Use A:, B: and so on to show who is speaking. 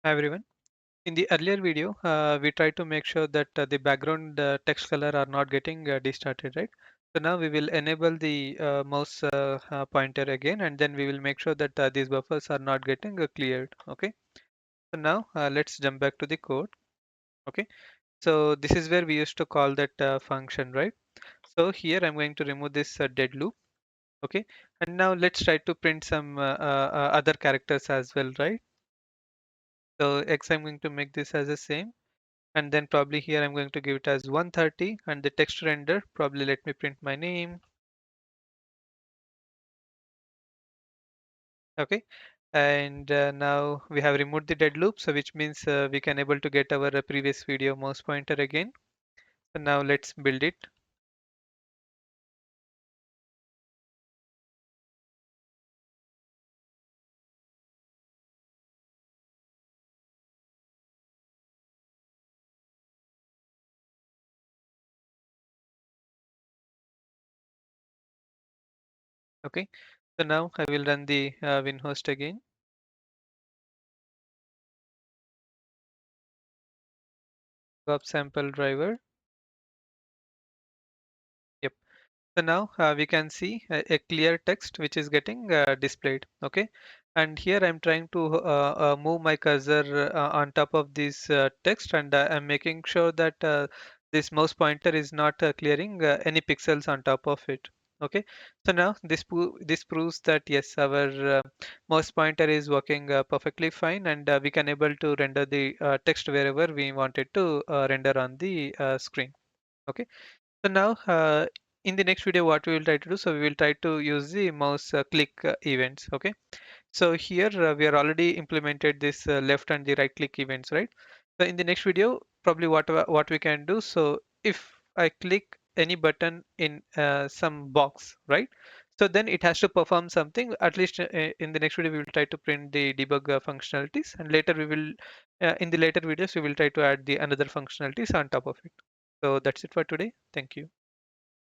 A: Hi everyone. In the earlier video, we tried to make sure that the background text color are not getting distorted, right? So now we will enable the mouse pointer again, and then we will make sure that these buffers are not getting cleared. Okay. So now let's jump back to the code. Okay. So this is where we used to call that function, right? So here I'm going to remove this dead loop. Okay. And now let's try to print some other characters as well, right? So X, I'm going to make this as the same. And then probably here I'm going to give it as 130, and the text render, probably let me print my name. Okay. And now we have removed the dead loop, so which means we can able to get our previous video mouse pointer again. So now let's build it. Okay. So now I will run the WinHost again. Up sample driver. Yep. So now we can see a clear text which is getting displayed. Okay. And here I'm trying to move my cursor on top of this text, and I'm making sure that this mouse pointer is not clearing any pixels on top of it. Okay. So now this proves that yes, our mouse pointer is working perfectly fine, and we can able to render the text wherever we wanted to render on the screen. Okay. So now, in the next video, what we will try to do, so we will try to use the mouse click events. Okay. So here we are already implemented this left and the right click events, right? So in the next video, probably what we can do. So if I click any button in some box, right? So then it has to perform something. At least in the next video, we will try to print the debug functionalities, and later we will, in the later videos, we will try to add the another functionalities on top of it. So that's it for today. Thank you.